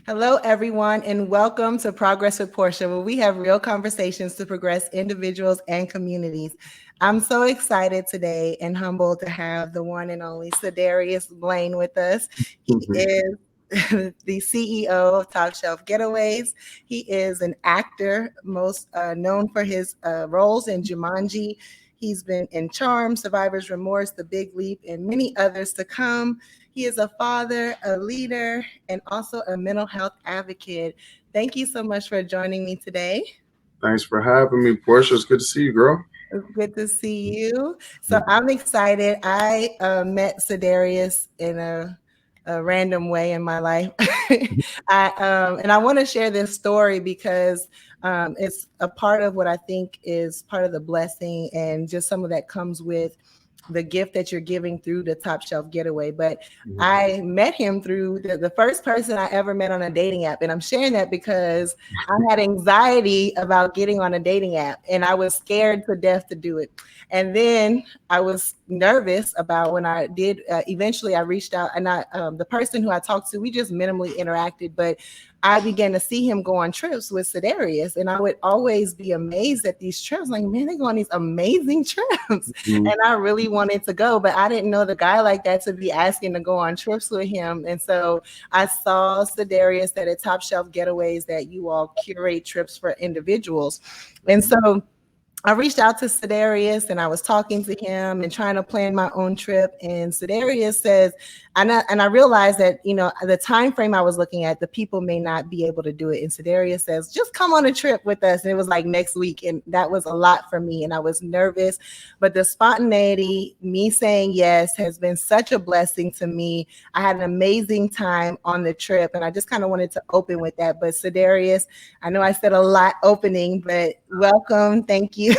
Hello, everyone, and welcome to Progress with Portia, where we have real conversations to progress individuals and communities. I'm so excited today and humbled to have the one and only Cedarius Blaine with us. He is the CEO of Top Shelf Getaways. He is an actor, most known for his roles in Jumanji. He's been in Charm, Survivor's Remorse, The Big Leap, and many others to come. He is a father, a leader, and also a mental health advocate. Thank you so much for joining me today. Thanks for having me, Portia. It's good to see you, girl. It's good to see you. So I'm excited. I met Cedarius in a random way in my life. And I want to share this story because it's a part of what I think is part of the blessing and just some of that comes with the gift that you're giving through the Top Shelf Getaway. But I met him through the first person I ever met on a dating app. And I'm sharing that because I had anxiety about getting on a dating app and I was scared to death to do it. And then I was nervous about when I did, eventually I reached out and the person who I talked to, we just minimally interacted, but I began to see him go on trips with Cedarius, and I would always be amazed at these trips. Like, man, they go on these amazing trips. And I really wanted to go, but I didn't know the guy like that to be asking to go on trips with him. And so I saw Cedarius that at Top Shelf Getaways that you all curate trips for individuals. And so I reached out to Cedarius and I was talking to him and trying to plan my own trip. And Cedarius says, and I realized that, the time frame I was looking at, the people may not be able to do it. And Cedarius says, just come on a trip with us. And it was like next week. And that was a lot for me. And I was nervous. But the spontaneity, me saying yes, has been such a blessing to me. I had an amazing time on the trip. And I just kind of wanted to open with that. But Cedarius, I know I said a lot opening, but welcome. Thank you.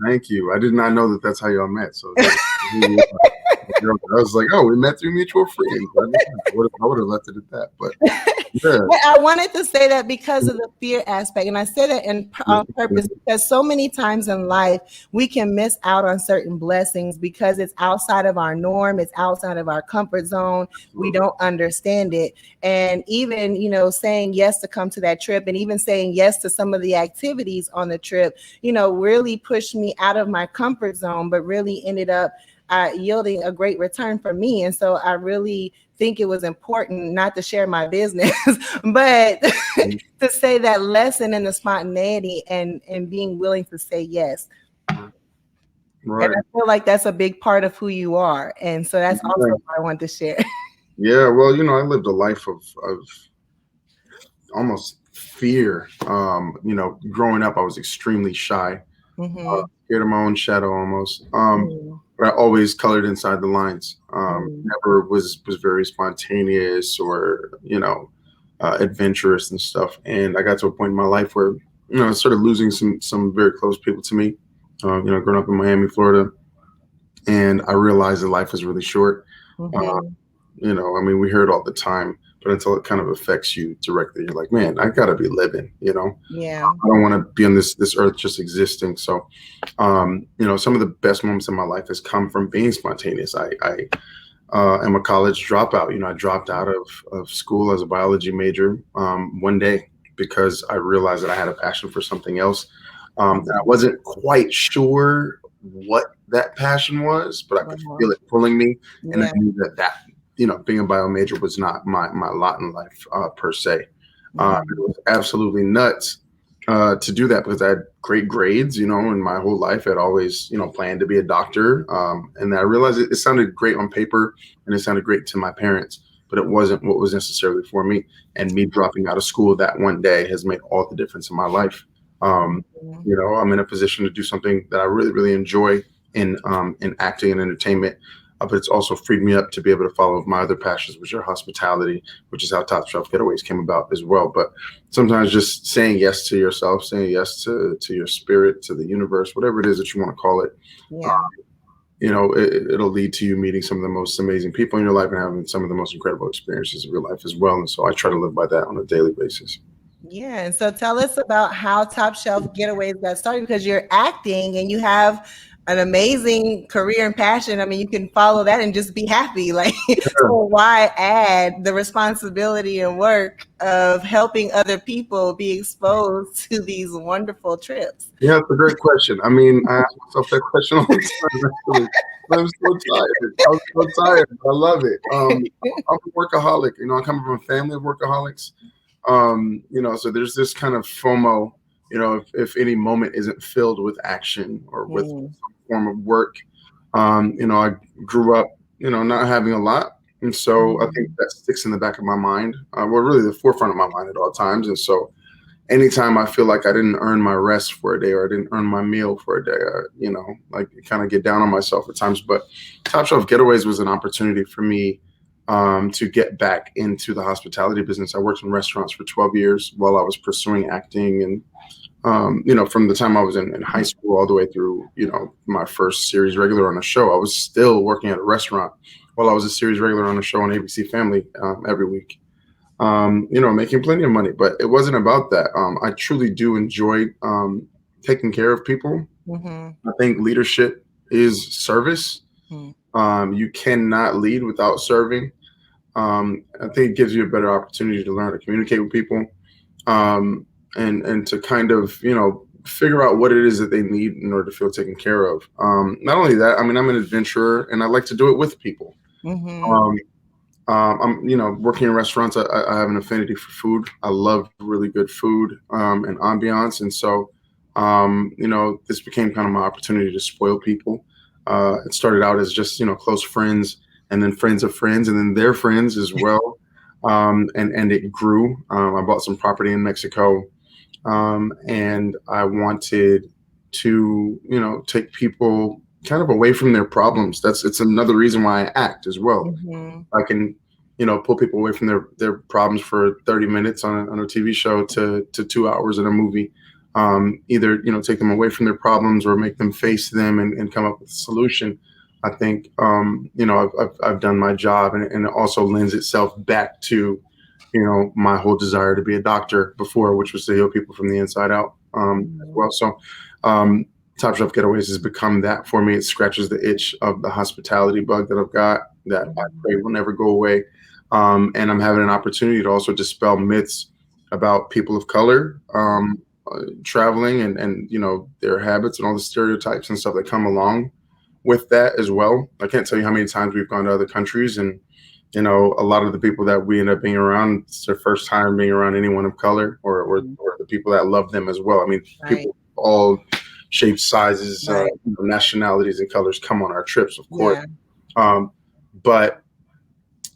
Thank you. I did not know that that's how y'all met. So I was like, oh, we met through mutual friends. I would have left it at that. But yeah. I wanted to say that because of the fear aspect. And I say that on purpose because so many times in life, we can miss out on certain blessings because it's outside of our norm. It's outside of our comfort zone. We don't understand it. And even, saying yes to come to that trip and even saying yes to some of the activities on the trip, really pushed me out of my comfort zone, but really ended up yielding a great return for me. And so I really think it was important not to share my business, but to say that lesson in the spontaneity and being willing to say yes. Right. And I feel like that's a big part of who you are. And so that's also what I want to share. Yeah, well, I lived a life of almost fear. Growing up, I was extremely shy, scared of my own shadow almost. But I always colored inside the lines. Never was very spontaneous or adventurous and stuff. And I got to a point in my life where I started losing some very close people to me. Growing up in Miami, Florida, and I realized that life is really short. We hear it all the time, but until it kind of affects you directly, you're like, man, I gotta be living. Yeah. I don't want to be on this earth just existing. So, some of the best moments in my life has come from being spontaneous. I am a college dropout. I dropped out of school as a biology major one day because I realized that I had a passion for something else. And I wasn't quite sure what that passion was, but I could feel it pulling me. And I knew that being a bio major was not my lot in life per se. It was absolutely nuts to do that because I had great grades, and my whole life I'd always, planned to be a doctor. And I realized it sounded great on paper and it sounded great to my parents, but it wasn't what was necessarily for me. And me dropping out of school that one day has made all the difference in my life. I'm in a position to do something that I really, really enjoy in acting and entertainment. But it's also freed me up to be able to follow my other passions, which are hospitality, which is how Top Shelf Getaways came about as well. But sometimes just saying yes to yourself, saying yes to your spirit, to the universe, whatever it is that you want to call it, it'll lead to you meeting some of the most amazing people in your life and having some of the most incredible experiences of your life as well. And so I try to live by that on a daily basis. Yeah. And so tell us about how Top Shelf Getaways got started because you're acting and you have an amazing career and passion. I mean, you can follow that and just be happy. Like, so why add the responsibility and work of helping other people be exposed to these wonderful trips? Yeah, it's a great question. I mean, I ask myself that question all the time, actually. I'm so tired. I'm so tired. I love it. I'm a workaholic. You know, I come from a family of workaholics. You know, so there's this kind of FOMO, you know, if any moment isn't filled with action or with some form of work. You know, I grew up, you know, not having a lot. And so I think that sticks in the back of my mind, well, really the forefront of my mind at all times. And so anytime I feel like I didn't earn my rest for a day or I didn't earn my meal for a day, you know, like kind of get down on myself at times. But Top Shelf Getaways was an opportunity for me to get back into the hospitality business. I worked in restaurants for 12 years while I was pursuing acting. And, you know, from the time I was in high school all the way through, you know, my first series regular on a show, I was still working at a restaurant while I was a series regular on a show on ABC Family every week. You know, making plenty of money, but it wasn't about that. I truly do enjoy taking care of people. I think leadership is service. You cannot lead without serving. I think it gives you a better opportunity to learn to communicate with people, and to kind of, you know, figure out what it is that they need in order to feel taken care of. Not only that, I mean, I'm an adventurer and I like to do it with people. I'm, you know, working in restaurants. I have an affinity for food. I love really good food and ambiance, and so you know, this became kind of my opportunity to spoil people. It started out as just, you know, close friends, and then friends of friends, and then their friends as well, and it grew. I bought some property in Mexico, and I wanted to, you know, take people kind of away from their problems. It's another reason why I act as well. I can, you know, pull people away from their problems for 30 minutes on a TV show to 2 hours in a movie. Either, you know, take them away from their problems or make them face them and come up with a solution. I think, you know, I've done my job, and it also lends itself back to, you know, my whole desire to be a doctor before, which was to heal people from the inside out as well. So Top Shelf Getaways has become that for me. It scratches the itch of the hospitality bug that I've got that I pray will never go away. And I'm having an opportunity to also dispel myths about people of color traveling and, you know, their habits and all the stereotypes and stuff that come along with that as well. I can't tell you how many times we've gone to other countries, and, you know, a lot of the people that we end up being around, it's their first time being around anyone of color or the people that love them as well. I mean, people all shapes, sizes, you know, nationalities and colors come on our trips, of course. But,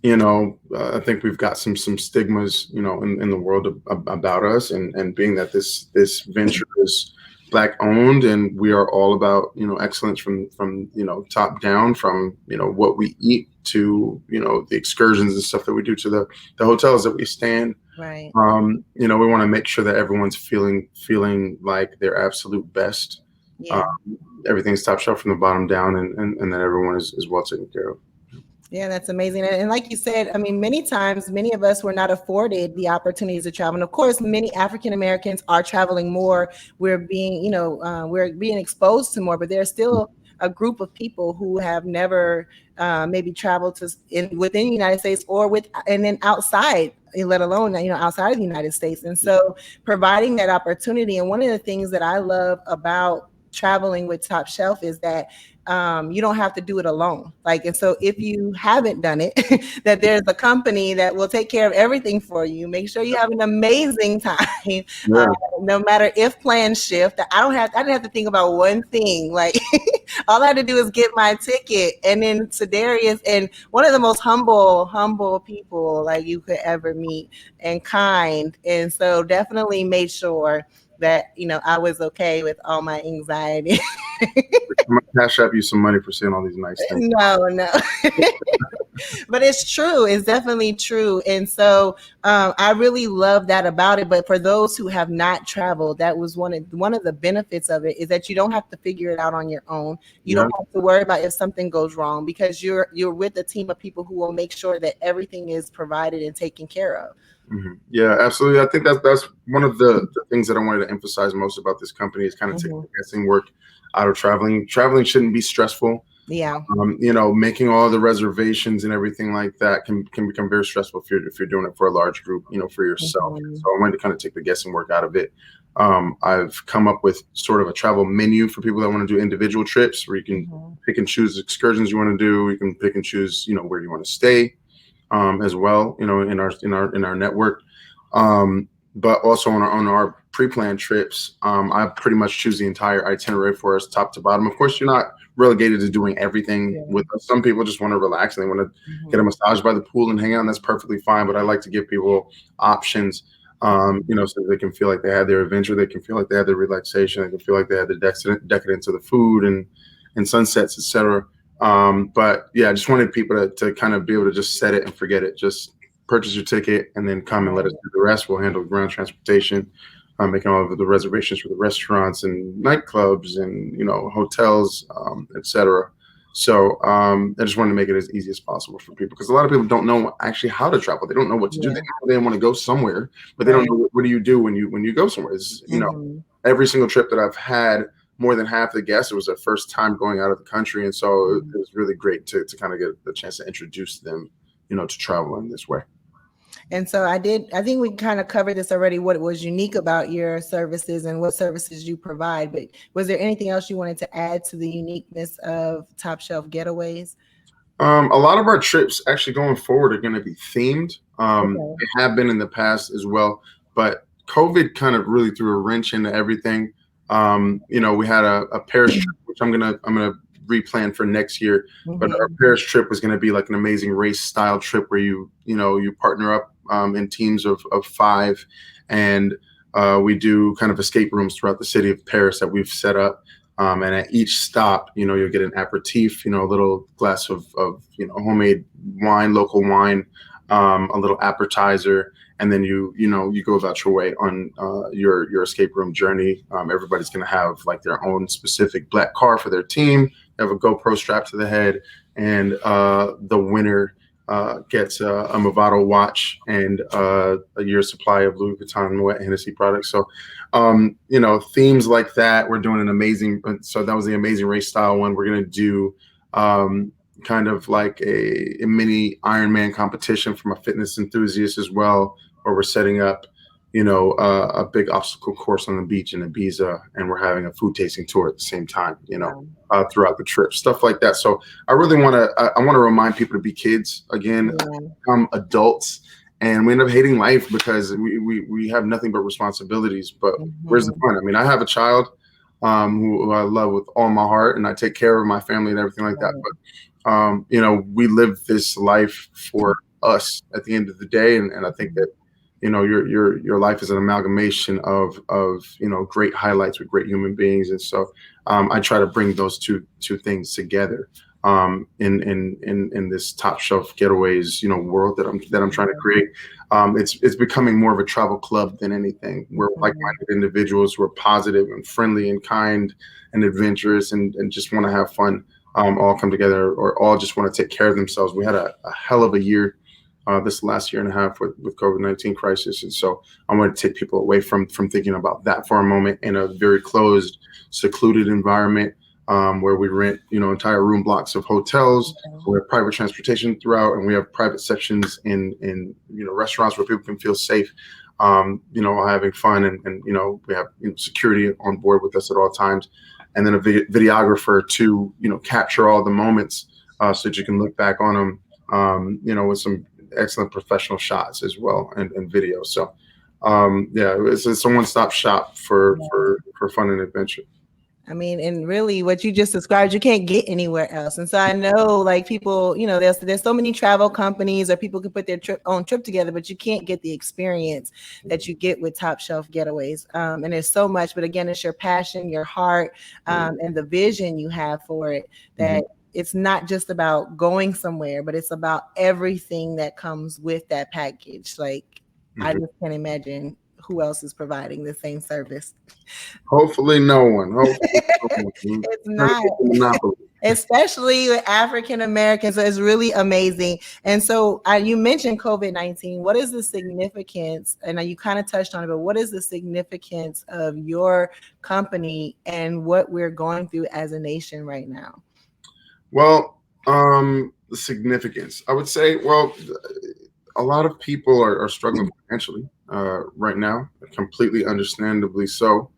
you know, I think we've got some stigmas, you know, in the world about us, and being that this venture is Black owned, and we are all about, you know, excellence from you know, top down, from, you know, what we eat to, you know, the excursions and stuff that we do to the hotels that we stay in. You know, we want to make sure that everyone's feeling like their absolute best. Everything's top shelf from the bottom down, and that everyone is well taken care of. Yeah, that's amazing. And like you said, I mean, many times, many of us were not afforded the opportunities to travel. And of course, many African Americans are traveling more. We're being, you know, we're being exposed to more, but there's still a group of people who have never maybe traveled within the United States and then outside, let alone, you know, outside of the United States. And so providing that opportunity. And one of the things that I love about traveling with Top Shelf is that you don't have to do it alone. Like, and so if you haven't done it, that there's a company that will take care of everything for you. Make sure you have an amazing time. No matter if plans shift. I didn't have to think about one thing. Like all I had to do is get my ticket. And then Sedarius, and one of the most humble people like you could ever meet, and kind. And so definitely made sure that, you know, I was okay with all my anxiety. I'm gonna cash up you some money for saying all these nice things. No. But it's true. It's definitely true. And so I really love that about it. But for those who have not traveled, that was one of the benefits of it, is that you don't have to figure it out on your own. You don't have to worry about if something goes wrong, because you're with a team of people who will make sure that everything is provided and taken care of. Yeah, absolutely. I think that's one of the things that I wanted to emphasize most about this company, is kind of taking the guessing work out of traveling. Traveling shouldn't be stressful. Yeah. Making all the reservations and everything like that can become very stressful if you're doing it for a large group, for yourself. Mm-hmm. So I wanted to kind of take the guessing work out of it. I've come up with sort of a travel menu for people that want to do individual trips, where you can pick and choose excursions you want to do. You can pick and choose, where you want to stay, as well, in our network. But also on our pre-planned trips, I pretty much choose the entire itinerary for us, top to bottom. Of course, you're not relegated to doing everything with us. Some people just want to relax and they want to get a massage by the pool and hang out, and that's perfectly fine. But I like to give people options, so they can feel like they had their adventure, they can feel like they had their relaxation, they can feel like they had the decadence of the food and sunsets, etc. But yeah, I just wanted people to kind of be able to just set it and forget it. Just purchase your ticket and then come and let us do the rest. We'll handle ground transportation, making all of the reservations for the restaurants and nightclubs and hotels, etc. So I just wanted to make it as easy as possible for people, because a lot of people don't know actually how to travel. They don't know what to do. They know they want to go somewhere, but they don't know what do you do when you go somewhere. It's, every single trip that I've had, more than half the guests, it was their first time going out of the country, and so it was really great to kind of get the chance to introduce them, to travel in this way. And so I think we kind of covered this already, what was unique about your services and what services you provide. But was there anything else you wanted to add to the uniqueness of Top Shelf Getaways? A lot of our trips actually going forward are going to be themed. They have been in the past as well, but COVID kind of really threw a wrench into everything. We had a Paris trip, which I'm gonna replan for next year. But our Paris trip was going to be like an amazing race style trip where you partner up in teams of 5, and we do kind of escape rooms throughout the city of Paris that we've set up. And at each stop, you'll get an aperitif, a little glass of homemade wine, local wine, a little appetizer, and then you go about your way on your escape room journey. Everybody's going to have like their own specific black car for their team. They have a GoPro strapped to the head, and the winner gets a Movado watch and a year's supply of Louis Vuitton and Moet Hennessy products. So, themes like that. We're doing an amazing. So that was the Amazing Race style one. We're gonna do kind of like a mini Ironman competition from a fitness enthusiast as well, where we're setting up, a big obstacle course on the beach in Ibiza, and we're having a food tasting tour at the same time, throughout the trip, stuff like that. So I really want to remind people to be kids again, become adults, and we end up hating life because we have nothing but responsibilities. But where's the fun? I mean, I have a child who I love with all my heart, and I take care of my family and everything like that. But we live this life for us at the end of the day, and I think that your life is an amalgamation of great highlights with great human beings, and so I try to bring those two things together in this Top Shelf Getaways world that I'm trying to create. It's becoming more of a travel club than anything. We're like-minded individuals who are positive and friendly and kind and adventurous and just want to have fun, all come together, or all just want to take care of themselves. We had a hell of a year this last year and a half with COVID-19 crisis. And so I want to take people away from thinking about that for a moment in a very closed, secluded environment, where we rent, entire room blocks of hotels. We have private transportation throughout, and we have private sections in restaurants where people can feel safe, having fun. And we have security on board with us at all times. And then a videographer to, capture all the moments so that you can look back on them, with some excellent professional shots as well and video. So it's a one-stop shop for fun and adventure. I mean, and really what you just described, you can't get anywhere else. And so I know like people, there's so many travel companies or people can put their own trip together, but you can't get the experience that you get with Top Shelf Getaways. And there's so much, but again, it's your passion, your heart, and the vision you have for it, that it's not just about going somewhere, but it's about everything that comes with that package. Like, I just can't imagine who else is providing the same service? Hopefully no one. Hopefully no one. It's Trying to not. get the monopoly. Especially with African Americans. So it's really amazing. And so you mentioned COVID-19. What is the significance? And you kind of touched on it, but what is the significance of your company and what we're going through as a nation right now? Well, the significance, I would say, well, a lot of people are struggling financially right now, completely understandably so.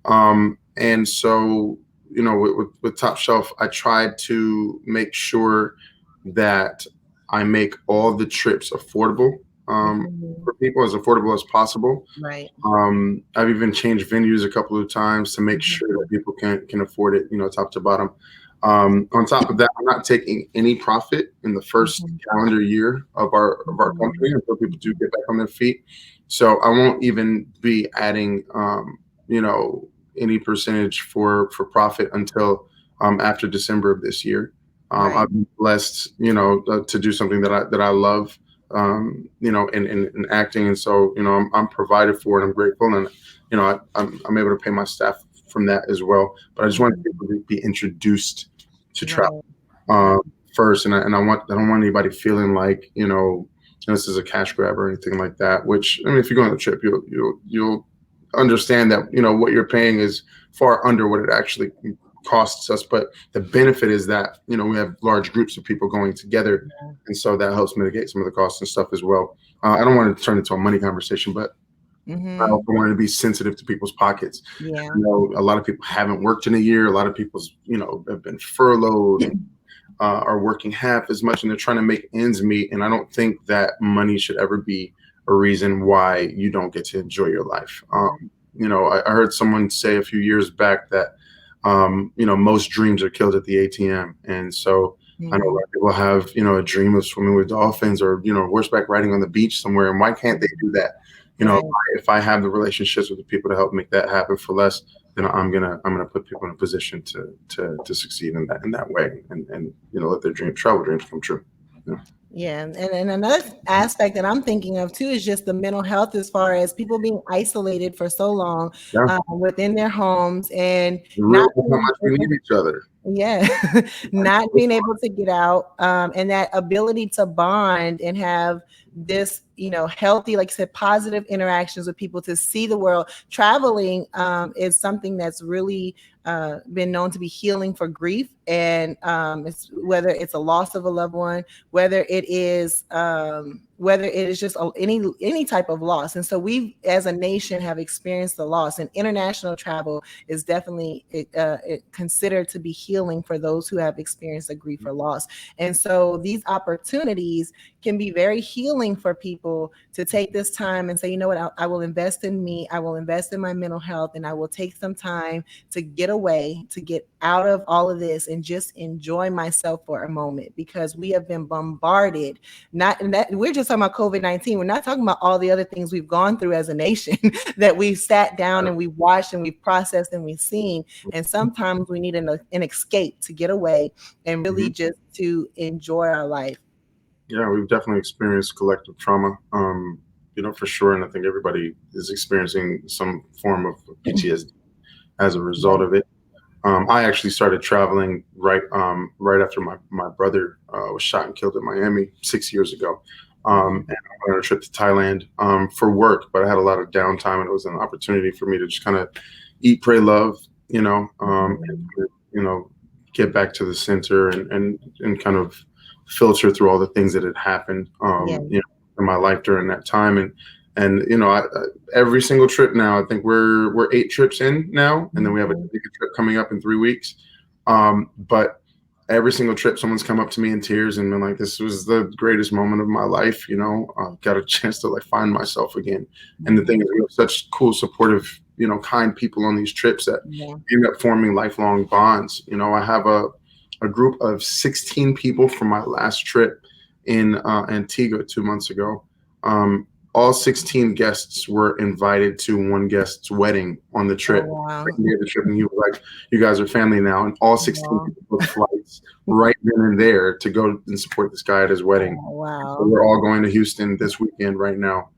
And so, with Top Shelf, I tried to make sure that I make all the trips affordable for people, as affordable as possible. Right. I've even changed venues a couple of times to make sure that people can afford it, top to bottom. On top of that, I'm not taking any profit in the first calendar year of our company until people do get back on their feet. So I won't even be adding, any percentage for profit until after December of this year. Right. I've been blessed, to do something that I love, in acting, and so I'm provided for, and I'm grateful, and I'm able to pay my staff from that as well. But I just want people to be introduced to travel first, and I don't want anybody feeling like this is a cash grab or anything like that. Which, I mean, if you go on a trip, you'll understand that what you're paying is far under what it actually costs us, but the benefit is that we have large groups of people going together, and so that helps mitigate some of the costs and stuff as well. I don't want to turn it into a money conversation, but I also wanted to be sensitive to people's pockets. Yeah. A lot of people haven't worked in a year. A lot of people's have been furloughed, are working half as much, and they're trying to make ends meet. And I don't think that money should ever be a reason why you don't get to enjoy your life. I heard someone say a few years back that most dreams are killed at the ATM, and so I know a lot of people have a dream of swimming with dolphins or horseback riding on the beach somewhere, and why can't they do that? If I have the relationships with the people to help make that happen for less, then I'm gonna put people in a position to succeed in that way, and let their travel dreams come true. Yeah, and another aspect that I'm thinking of too is just the mental health, as far as people being isolated for so long within their homes and not how much we need each other. Yeah, not being able to get out, and that ability to bond and have this, healthy, like I said, positive interactions with people, to see the world. Traveling is something that's really been known to be healing for grief, and whether it's a loss of a loved one, whether it is just any type of loss. And so we, as a nation, have experienced the loss, and international travel is definitely considered to be healing for those who have experienced a grief or loss. And so these opportunities can be very healing for people to take this time and say, you know what, I will invest in me, I will invest in my mental health, and I will take some time to get away, to get out of all of this and just enjoy myself for a moment, because we have been bombarded. We're just talking about COVID-19. We're not talking about all the other things we've gone through as a nation that we've sat down and we've watched and we've processed and we've seen. And sometimes we need an escape to get away and really just to enjoy our life. Yeah, we've definitely experienced collective trauma, for sure. And I think everybody is experiencing some form of PTSD as a result of it. I actually started traveling right after my brother was shot and killed in Miami 6 years ago. And I went on a trip to Thailand for work, but I had a lot of downtime, and it was an opportunity for me to just kind of eat, pray, love, and, get back to the center and kind of filter through all the things that had happened, in my life during that time. And I, every single trip now, I think we're 8 trips in now, and then we have a trip coming up in 3 weeks. But every single trip, someone's come up to me in tears and been like, "This was the greatest moment of my life." Got a chance to find myself again. And the thing is, we have such cool, supportive, kind people on these trips that end up forming lifelong bonds. I have a group of 16 people from my last trip in Antigua 2 months ago. All 16 guests were invited to one guest's wedding on the trip. Oh, wow. The trip, and he was like, "You guys are family now." And all 16 people booked flights right then and there to go and support this guy at his wedding. Oh, wow. So we're all going to Houston this weekend right now.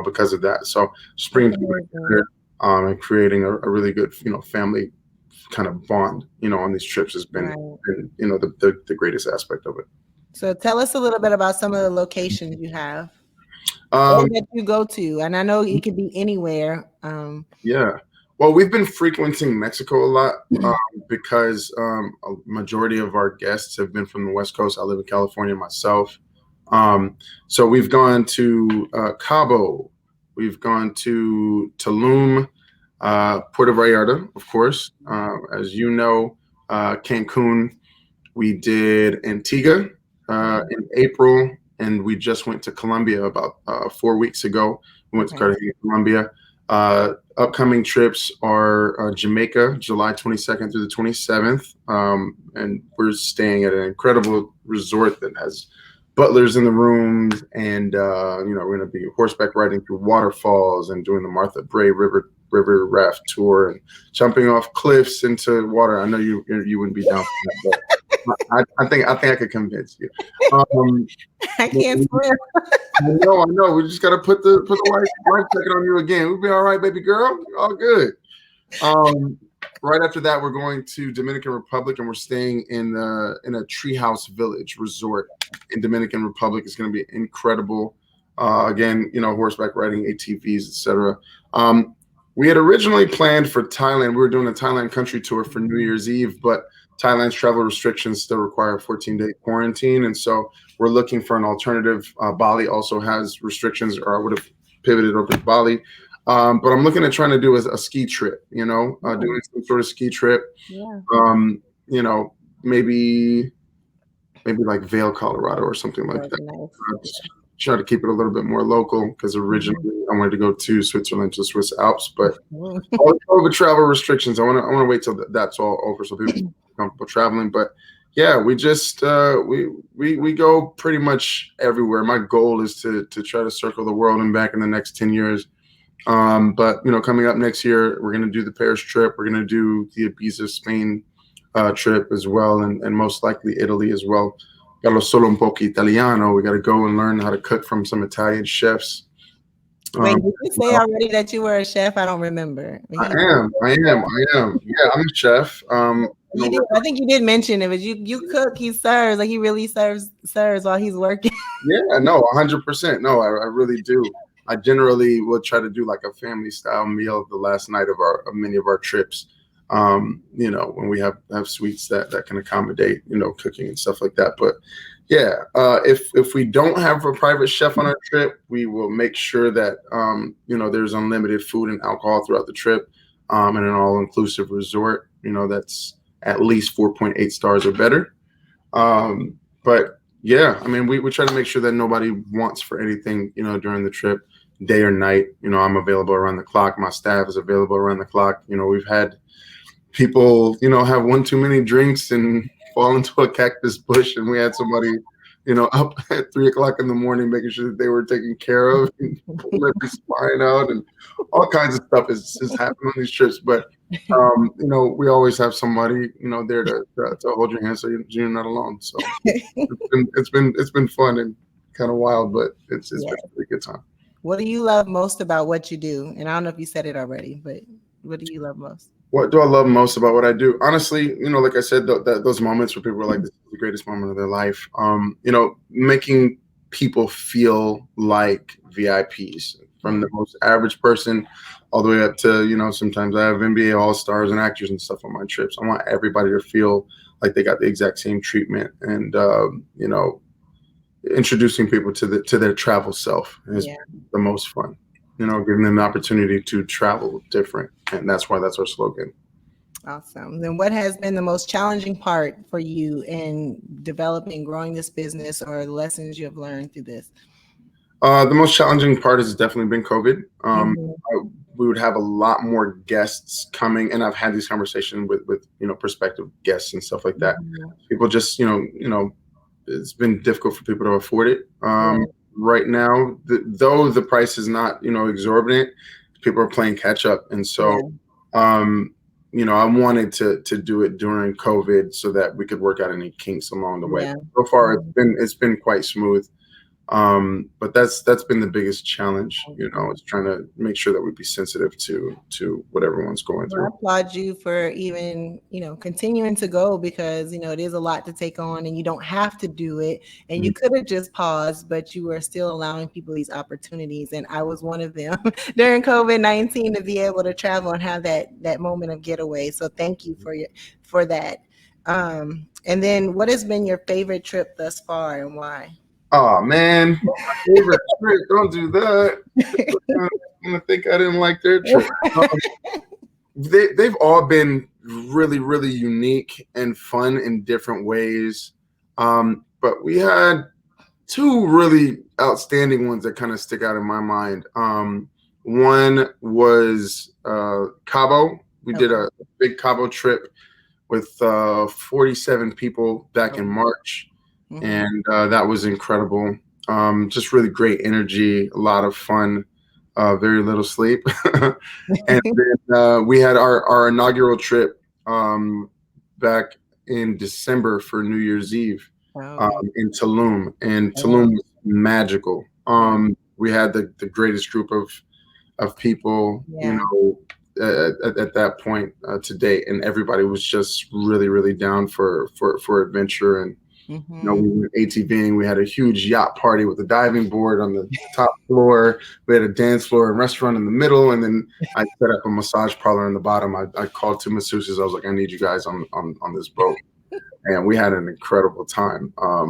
because of that. So just That's bringing people amazing. together, and creating a really good, family kind of bond, on these trips has Right. been the greatest aspect of it. So tell us a little bit about some of the locations you have or Um, that you go to. And I know it could be anywhere. yeah. Well, we've been frequenting Mexico a lot, because a majority of our guests have been from the West Coast. I live in California myself. So we've gone to Cabo, we've gone to Tulum, Puerto Vallarta, of course, as you know, Cancun. We did Antigua in April, and we just went to Colombia about 4 weeks ago. We went to Okay. Cartagena, Colombia. Upcoming trips are Jamaica, July 22nd through the 27th. And we're staying at an incredible resort that has butlers in the rooms. And, we're going to be horseback riding through waterfalls and doing the Martha Bray River raft tour and jumping off cliffs into water. I know you wouldn't be down for that, but I think I could convince you. Um, I can't swim. I know. We just gotta put the life jacket on you again. We'll be all right, baby girl. All good. Um, right after that, we're going to Dominican Republic, and we're staying in a treehouse village resort in Dominican Republic. It's going to be incredible. Again, horseback riding, ATVs, etc. We had originally planned for Thailand. We were doing a Thailand country tour for New Year's Eve, but Thailand's travel restrictions still require a 14-day quarantine, and so we're looking for an alternative. Bali also has restrictions, or I would have pivoted over to Bali. But I'm looking at trying to do a ski trip, doing some sort of ski trip. Yeah. Um, you know, maybe like Vail, Colorado, or something like That's that. nice. Just try to keep it a little bit more local, because originally I wanted to go to Switzerland, to Swiss Alps, but all the COVID travel restrictions. I want to wait till that's all over so people feel comfortable traveling. But yeah, we just we go pretty much everywhere. My goal is to try to circle the world and back in the next 10 years. But coming up next year, we're going to do the Paris trip. We're going to do the Ibiza, Spain trip as well, and most likely Italy as well. Got lo solo un poco italiano. We got to go and learn how to cook from some Italian chefs. Wait, did you say Well, already that you were a chef? I don't remember. I am. Yeah, I'm a chef. You did. I think you did mention it, but you cook. He serves. Like he really serves while he's working. Yeah, no, 100%. No, I really do. I generally will try to do like a family style meal the last night of many of our trips. When we have suites that can accommodate, cooking and stuff like that. But yeah, if we don't have a private chef on our trip, we will make sure that there's unlimited food and alcohol throughout the trip, and an all-inclusive resort. That's at least 4.8 stars or better. But yeah, I mean, we try to make sure that nobody wants for anything, during the trip, day or night. I'm available around the clock. My staff is available around the clock. We've had people, have one too many drinks and fall into a cactus bush, and we had somebody, up at 3 o'clock in the morning making sure that they were taken care of, and pulling every spine out, and all kinds of stuff is happening on these trips. But we always have somebody, there to hold your hand, so you're not alone. So it's been fun and kind of wild, but it's been a pretty good time. What do you love most about what you do? And I don't know if you said it already, but what do you love most? What do I love most about what I do? Honestly, like I said, those moments where people are like, "This is the greatest moment of their life." Making people feel like VIPs, from the most average person all the way up to sometimes I have NBA All Stars and actors and stuff on my trips. I want everybody to feel like they got the exact same treatment, and introducing people to their travel self is the most fun. Giving them the opportunity to travel different, and that's why that's our slogan. Awesome. Then what has been the most challenging part for you in developing, growing this business, or the lessons you have learned through this? The most challenging part has definitely been COVID. Mm-hmm. We would have a lot more guests coming, and I've had these conversations with prospective guests and stuff like that. Mm-hmm. People just it's been difficult for people to afford it. Right now, though the price is not exorbitant, people are playing catch up, and so I wanted to do it during COVID so that we could work out any kinks along the way. So far, it's been quite smooth. But that's been the biggest challenge, is trying to make sure that we be sensitive to what everyone's going Well, I through. applaud you for even, continuing to go because, it is a lot to take on and you don't have to do it. And you could have just paused, but you were still allowing people these opportunities. And I was one of them during COVID-19 to be able to travel and have that moment of getaway. So thank you for that. And then what has been your favorite trip thus far and why? Oh man, my favorite trip. Don't do that. I'm gonna think I didn't like their trip. They've all been really, really unique and fun in different ways. But we had two really outstanding ones that kind of stick out in my mind. One was Cabo. We did a big Cabo trip with 47 people back in March. And that was incredible. Just really great energy, a lot of fun, very little sleep. And then we had our inaugural trip back in December for New Year's Eve in Tulum. And Tulum was magical. We had the greatest group of people, at that point to date. And everybody was just really, really down for adventure. And we went ATVing. We had a huge yacht party with a diving board on the top floor. We had a dance floor and restaurant in the middle, and then I set up a massage parlor in the bottom. I called two masseuses. I was like, I need you guys on this boat, and we had an incredible time. A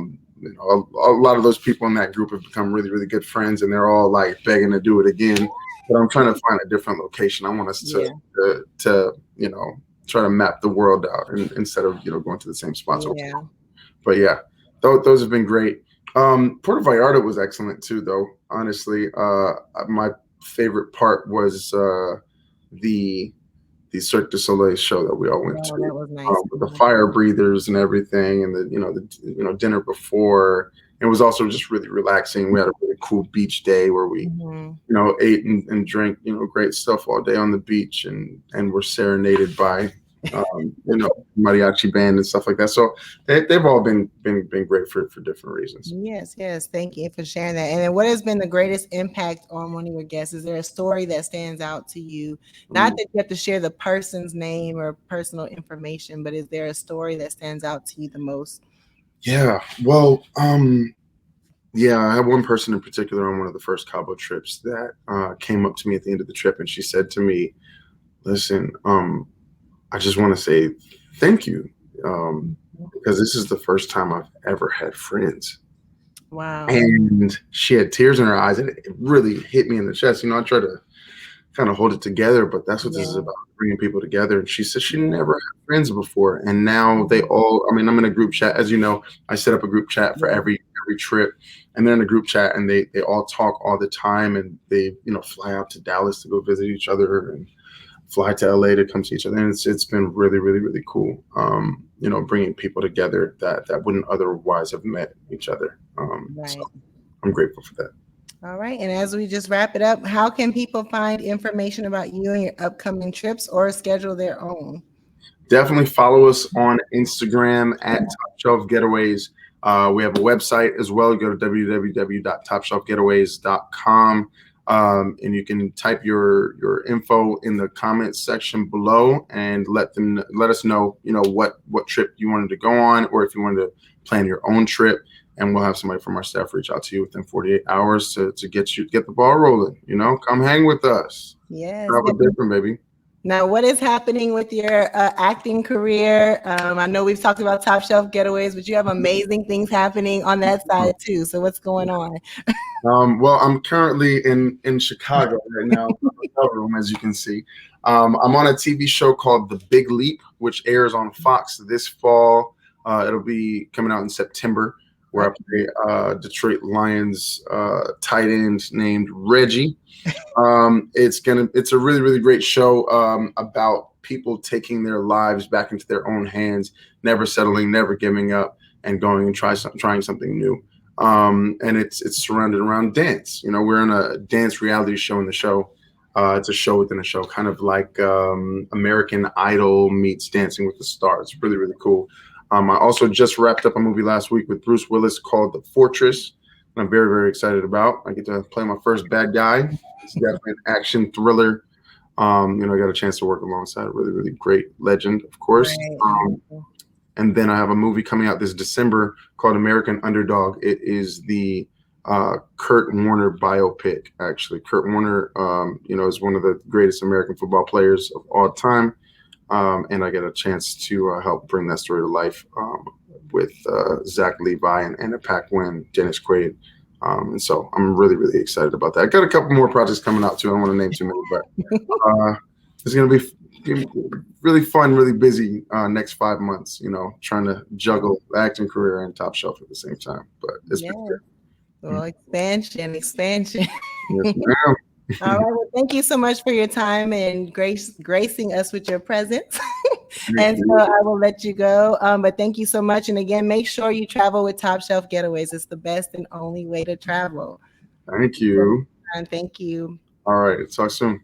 lot of those people in that group have become really, really good friends, and they're all like begging to do it again. But I'm trying to find a different location. I want us to try to map the world out instead of going to the same spots. But yeah, those have been great. Puerto Vallarta was excellent too, though. Honestly, my favorite part was the Cirque du Soleil show that we all went to. That was nice. With the fire breathers and everything, and the dinner before. It was also just really relaxing. We had a really cool beach day where we ate and drank great stuff all day on the beach, and were serenaded by mariachi band and stuff like that. So they've all been great for different reasons. Yes. Thank you for sharing that. And then what has been the greatest impact on one of your guests? Is there a story that stands out to you? Not that you have to share the person's name or personal information, but is there a story that stands out to you the most? Yeah. Well, I have one person in particular on one of the first Cabo trips that came up to me at the end of the trip, and she said to me, listen, I just want to say thank you, because this is the first time I've ever had friends. Wow. And she had tears in her eyes, and it really hit me in the chest. I try to kind of hold it together, but that's what this is about, bringing people together. And she said she never had friends before, and now they all, I'm in a group chat. As you know, I set up a group chat for every trip, and they're in a group chat, and they all talk all the time, and they fly out to Dallas to go visit each other and fly to LA to come see each other. And it's been really, really, really cool, bringing people together that wouldn't otherwise have met each other. So I'm grateful for that. All right. And as we just wrap it up, how can people find information about you and your upcoming trips or schedule their own? Definitely follow us on Instagram at Top Shelf Getaways. We have a website as well. Go to www.topshelfgetaways.com. And you can type your info in the comments section below and let us know, what trip you wanted to go on, or if you wanted to plan your own trip, and we'll have somebody from our staff reach out to you within 48 hours to get the ball rolling. Come hang with us. Yes. Travel different, baby. Now, what is happening with your acting career? I know we've talked about Top Shelf Getaways, but you have amazing things happening on that side too. So what's going on? Well, I'm currently in Chicago right now, hotel room, as you can see. I'm on a TV show called The Big Leap, which airs on Fox this fall. It'll be coming out in September, where I play Detroit Lions tight end named Reggie. It's a really, really great show about people taking their lives back into their own hands, never settling, never giving up, and going and trying something new. And it's surrounded around dance. We're in a dance reality show in the show. It's a show within a show, kind of like American Idol meets Dancing with the Stars. Really, really cool. I also just wrapped up a movie last week with Bruce Willis called The Fortress. I'm very, very excited about. I get to play my first bad guy. It's definitely an action thriller. You know, I got a chance to work alongside a really, really great legend, of course. Right. And then I have a movie coming out this December called American Underdog. It is the Kurt Warner biopic, actually. Kurt Warner, you know, is one of the greatest American football players of all time. And I get a chance to help bring that story to life with Zach Levi and Anna Paquin, Dennis Quaid. And so I'm really, really excited about that. I got a couple more projects coming out too. I don't want to name too many, but it's going to be really fun, really busy next 5 months, you know, trying to juggle the acting career and Top Shelf at the same time. But it's been great. Well, expansion. Yes, ma'am. All right. Well, thank you so much for your time and gracing us with your presence. And so I will let you go. But thank you so much. And again, make sure you travel with Top Shelf Getaways. It's the best and only way to travel. Thank you. And thank you. All right. Talk soon.